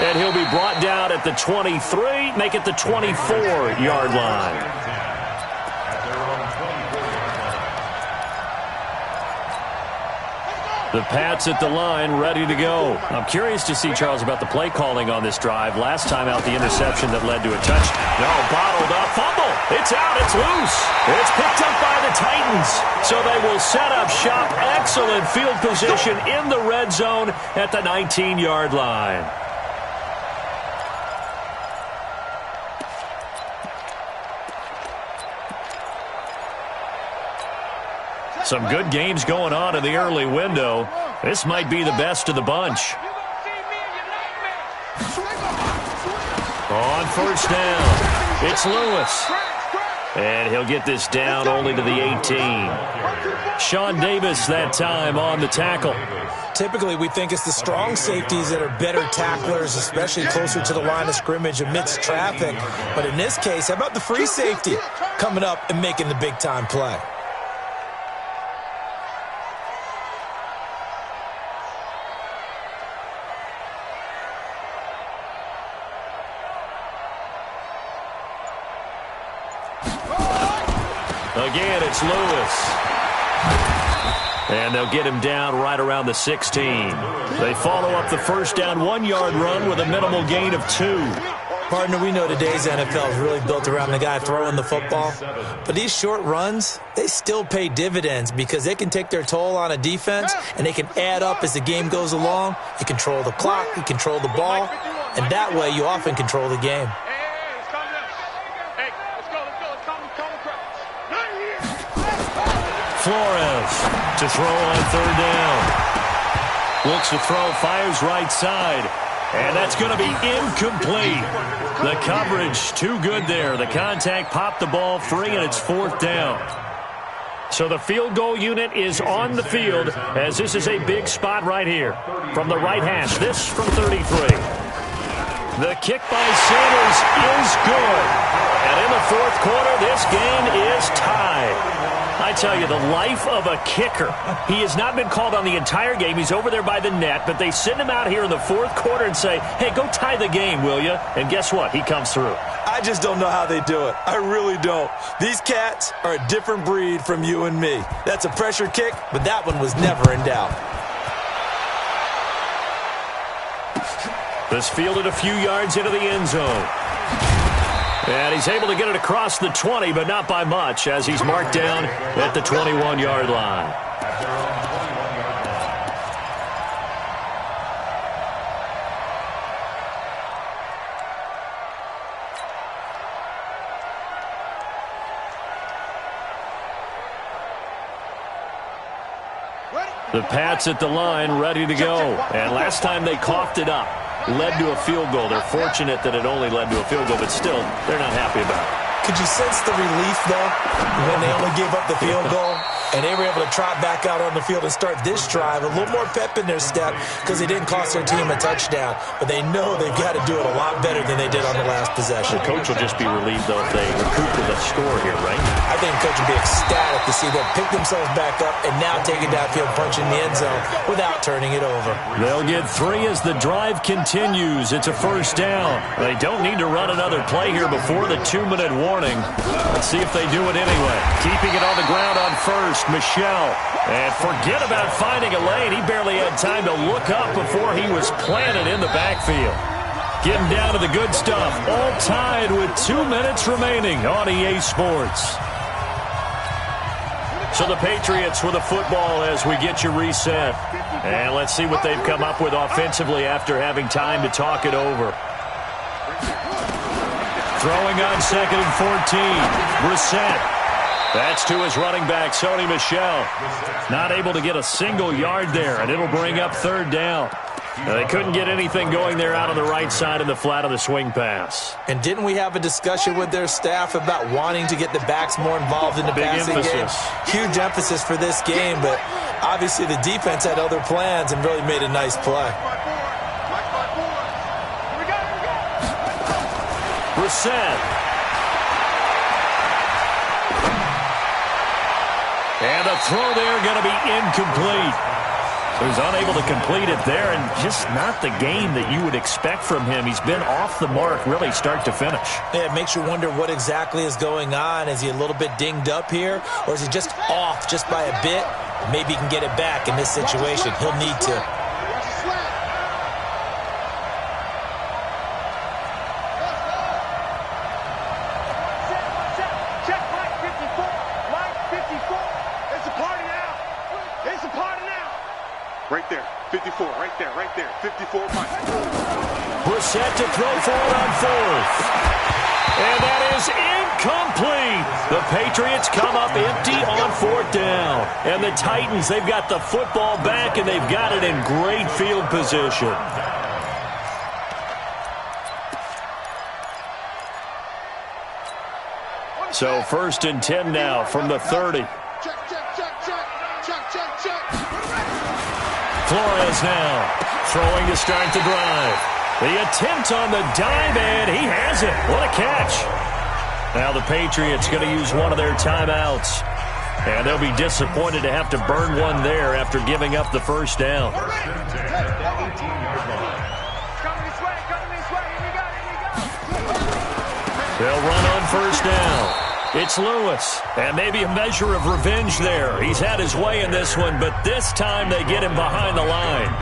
And he'll be brought down at the 23, make it the 24-yard line. The Pats at the line, ready to go. I'm curious to see, Charles, about the play calling on this drive. Last time out, the interception that led to a touchdown. No, bottled up, fumble. It's out, it's loose. It's picked up by the Titans. So they will set up shop. Excellent field position in the red zone at the 19-yard line. Some good games going on in the early window. This might be the best of the bunch. On 1st down, it's Lewis. And he'll get this down only to the 18. Sean Davis that time on the tackle. Typically, we think it's the strong safeties that are better tacklers, especially closer to the line of scrimmage amidst traffic. But in this case, how about the free safety coming up and making the big-time play? Again, it's Lewis. And they'll get him down right around the 16. They follow up the first down 1-yard run with a minimal gain of 2. Partner, we know today's NFL is really built around the guy throwing the football. But these short runs, they still pay dividends because they can take their toll on a defense and they can add up as the game goes along. You control the clock, you control the ball, and that way you often control the game. Flores to throw on 3rd down. Looks to throw, fires right side. And that's going to be incomplete. The coverage too good there. The contact popped the ball free, and it's 4th down. So the field goal unit is on the field as this is a big spot right here. From the right hash, this from 33. The kick by Sanders is good. And in the fourth quarter, this game is tied. I tell you, the life of a kicker. He has not been called on the entire game. He's over there by the net, but they send him out here in the fourth quarter and say, hey, go tie the game, will you? And guess what? He comes through. I just don't know how they do it. I really don't. These cats are a different breed from you and me. That's a pressure kick, but that one was never in doubt. This fielded a few yards into the end zone. And he's able to get it across the 20, but not by much, as he's marked down at the 21-yard line. The Pats at the line, ready to go. And last time they coughed it up, led to a field goal. They're fortunate that it only led to a field goal, but still, they're not happy about it. Could you sense the relief, though, when they only gave up the field goal? And they were able to trot back out on the field and start this drive. A little more pep in their step because they didn't cost their team a touchdown. But they know they've got to do it a lot better than they did on the last possession. The coach will just be relieved, though, if they recoup with a score here, right? I think the coach will be ecstatic to see them pick themselves back up and now take it downfield, punch in the end zone without turning it over. They'll get 3 as the drive continues. It's a first down. They don't need to run another play here before the 2-minute warning. Let's see if they do it anyway. Keeping it on the ground on first, Michelle. And forget about finding a lane. He barely had time to look up before he was planted in the backfield. Getting down to the good stuff. All tied with 2 minutes remaining on EA Sports. So the Patriots with a football as we get you reset. And let's see what they've come up with offensively after having time to talk it over. Throwing on 2nd and 14. Brissett. That's to his running back, Sony Michel. Not able to get a single yard there, and it'll bring up 3rd down. Now, they couldn't get anything going there out on the right side in the flat of the swing pass. And didn't we have a discussion with their staff about wanting to get the backs more involved in the passing game? Huge emphasis for this game, but obviously the defense had other plans and really made a nice play. Brissett. And the throw there going to be incomplete. So he's unable to complete it there, and just not the game that you would expect from him. He's been off the mark really start to finish. Yeah, it makes you wonder what exactly is going on. Is he a little bit dinged up here, or is he just off just by a bit? Maybe he can get it back in this situation. He'll need to. Right there, 54, right there, 54, Mike. Brissett to throw forward on 4th. And that is incomplete. The Patriots come up empty on 4th down. And the Titans, they've got the football back, and they've got it in great field position. So 1st and 10 now from the 30. Flores now throwing to start the drive. The attempt on the dive, and he has it. What a catch. Now the Patriots going to use one of their timeouts. And they'll be disappointed to have to burn one there after giving up the 1st down. They'll run on 1st down. It's Lewis, and maybe a measure of revenge there. He's had his way in this one, but this time they get him behind the line.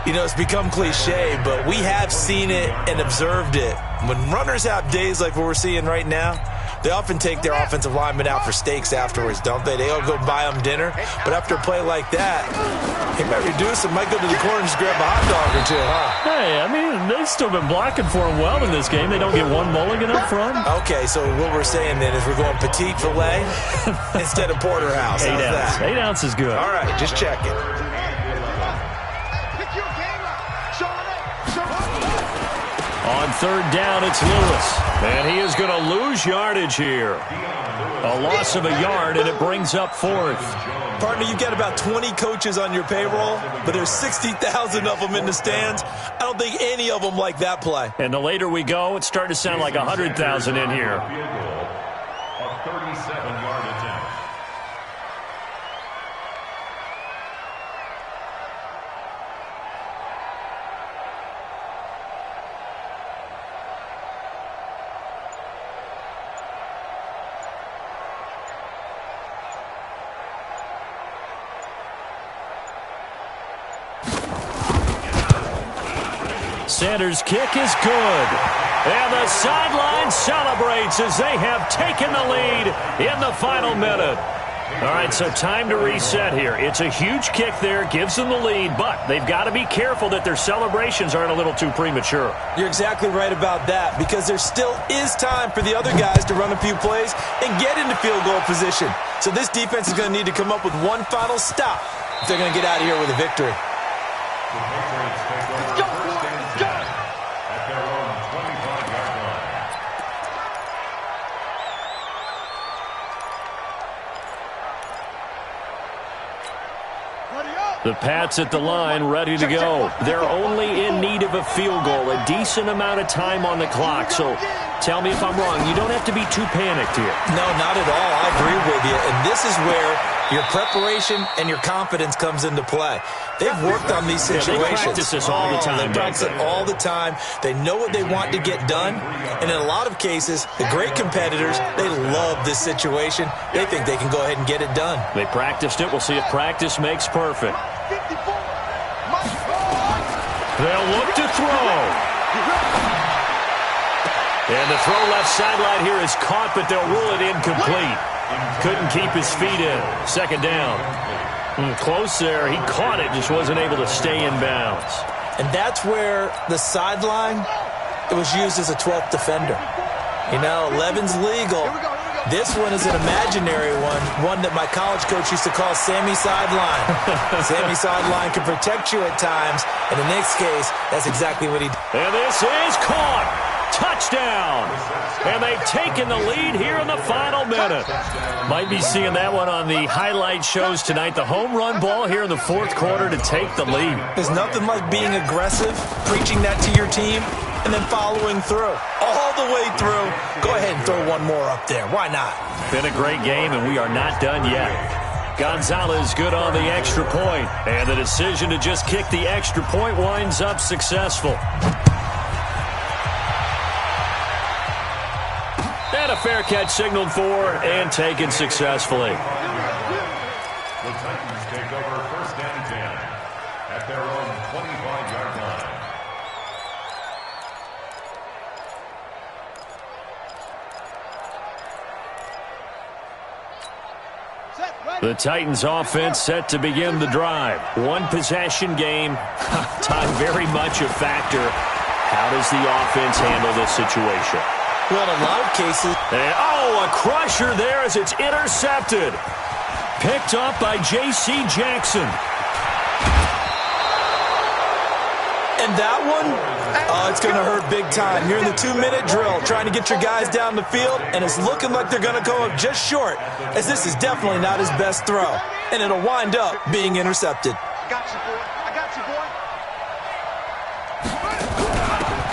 You know, it's become cliche, but we have seen it and observed it. When runners have days like what we're seeing right now, they often take their offensive linemen out for steaks afterwards, don't they? They all go buy them dinner. But after a play like that, he might reduce and might go to the corner and just grab a hot dog or two, huh? Hey, I mean, they've still been blocking for him well in this game. They don't get one mulligan up front. Okay, so what we're saying then is we're going petite filet instead of porterhouse. 8 ounce. 8 ounce is good. All right, just check it. On 3rd down, it's Lewis. And he is going to lose yardage here. A loss of a yard, and it brings up 4th. Partner, you've got about 20 coaches on your payroll, but there's 60,000 of them in the stands. I don't think any of them like that play. And the later we go, it's starting to sound like 100,000 in here. A 37-yard attempt. Sanders' kick is good. And the sideline celebrates as they have taken the lead in the final minute. All right, so time to reset here. It's a huge kick there, gives them the lead, but they've got to be careful that their celebrations aren't a little too premature. You're exactly right about that, because there still is time for the other guys to run a few plays and get into field goal position. So this defense is going to need to come up with one final stop if they're going to get out of here with a victory. The Patriots take over first and 10 at their own 25-yard line. The Pats at the line, ready to go. They're only in need of a field goal, a decent amount of time on the clock. So tell me if I'm wrong. You don't have to be too panicked here. No, not at all. I agree with you. And this is where your preparation and your confidence comes into play. They've worked on these situations. Yeah, they practice this all the time. They practice it all the time. They know what they want to get done. And in a lot of cases, the great competitors, they love this situation. They think they can go ahead and get it done. They practiced it. We'll see if practice makes perfect. They'll look to throw. And the throw left sideline here is caught, but they'll rule it incomplete. Couldn't keep his feet in. Second down. Close there. He caught it, just wasn't able to stay in bounds. And that's where the sideline, it was used as a 12th defender. You know, 11's legal. This one is an imaginary one that my college coach used to call Sammy Sideline. Sammy Sideline can protect you at times, and in this case, that's exactly what he did. And this is caught. Touchdown. And they've taken the lead here in the final minute. Might be seeing that one on the highlight shows tonight. The home run ball here in the fourth quarter to take the lead. There's nothing like being aggressive, preaching that to your team, and then following through. All the way through. Go ahead and throw one more up there. Why not? Been a great game, and we are not done yet. Gonzalez good on the extra point, and the decision to just kick the extra point winds up successful. And a fair catch signaled for and taken successfully. The Titans take over first and 10 at their own 25-yard line. The Titans offense set to begin the drive. One possession game. Time very much a factor. How does the offense handle this situation? Well, in a lot of cases. And, a crusher there as it's intercepted. Picked up by J.C. Jackson. And that one, it's going to hurt big time. You're in the 2-minute drill trying to get your guys down the field, and it's looking like they're going to go up just short, as this is definitely not his best throw. And it'll wind up being intercepted. I got you, boy. I got you, boy.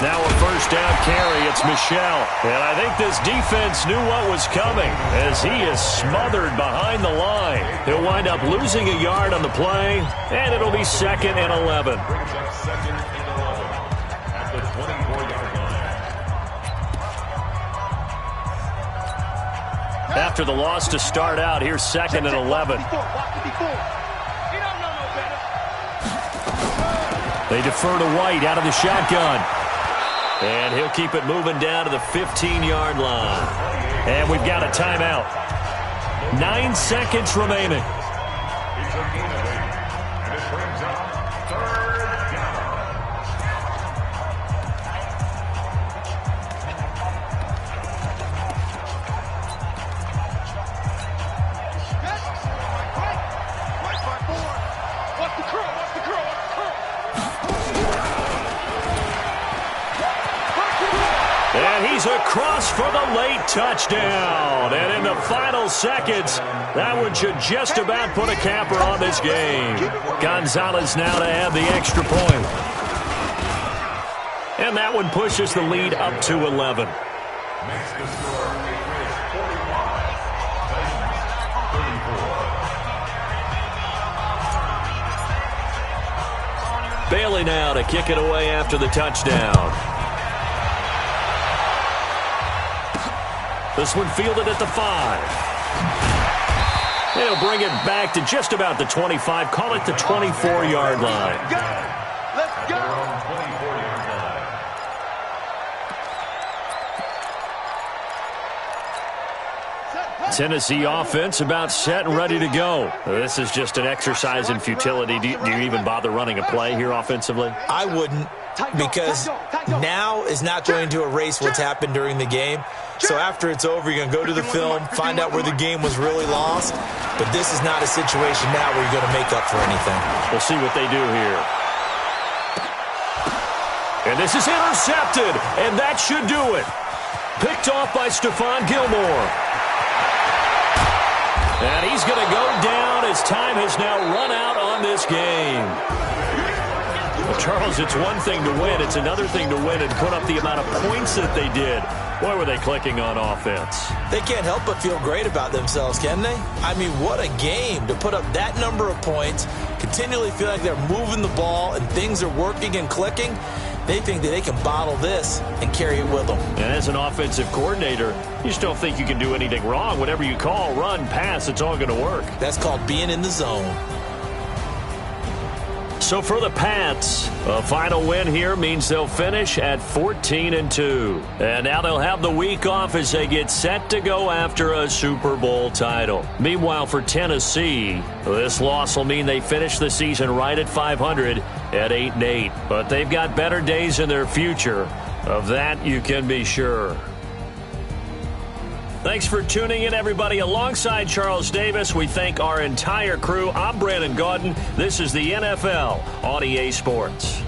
Now a first down carry, it's Michel. And I think this defense knew what was coming as he is smothered behind the line. He'll wind up losing a yard on the play, and it'll be 2nd and 11. Brings up 2nd and 11 at the 24-yard line. After the loss to start out, here's 2nd and 11. They defer to White out of the shotgun. And he'll keep it moving down to the 15-yard line. And we've got a timeout. 9 seconds remaining. It's a gain of 8, and it brings up 3rd down. What's the curl? What's the curl? What's the curl? And he He's across for the late touchdown. And in the final seconds, that one should just about put a capper on this game. Gonzalez now to add the extra point. And that one pushes the lead up to 11. Makes the score Patriots 45, Titans 34. Bailey now to kick it away after the touchdown. This one fielded at the 5. They'll bring it back to just about the 25. Call it the 24-yard line. Let's go. 24-yard line. Tennessee offense about set and ready to go. This is just an exercise in futility. Do you even bother running a play here offensively? I wouldn't, because now is not going to erase what's happened during the game. So after it's over, you're going to go to the film, find out where the game was really lost. But this is not a situation now where you're going to make up for anything. We'll see what they do here. And this is intercepted, and that should do it. Picked off by Stephon Gilmore. And he's going to go down as time has now run out on this game. Well, Charles, it's one thing to win. It's another thing to win and put up the amount of points that they did. Boy, were they clicking on offense. They can't help but feel great about themselves, can they? I mean, what a game to put up that number of points, continually feel like they're moving the ball and things are working and clicking. They think that they can bottle this and carry it with them. And as an offensive coordinator, you just don't think you can do anything wrong. Whatever you call, run, pass, it's all going to work. That's called being in the zone. So for the Pats, a final win here means they'll finish at 14-2. And now they'll have the week off as they get set to go after a Super Bowl title. Meanwhile, for Tennessee, this loss will mean they finish the season right at 500 at 8-8. But they've got better days in their future. Of that, you can be sure. Thanks for tuning in, everybody. Alongside Charles Davis, we thank our entire crew. I'm Brandon Gaudin. This is the NFL on EA Sports.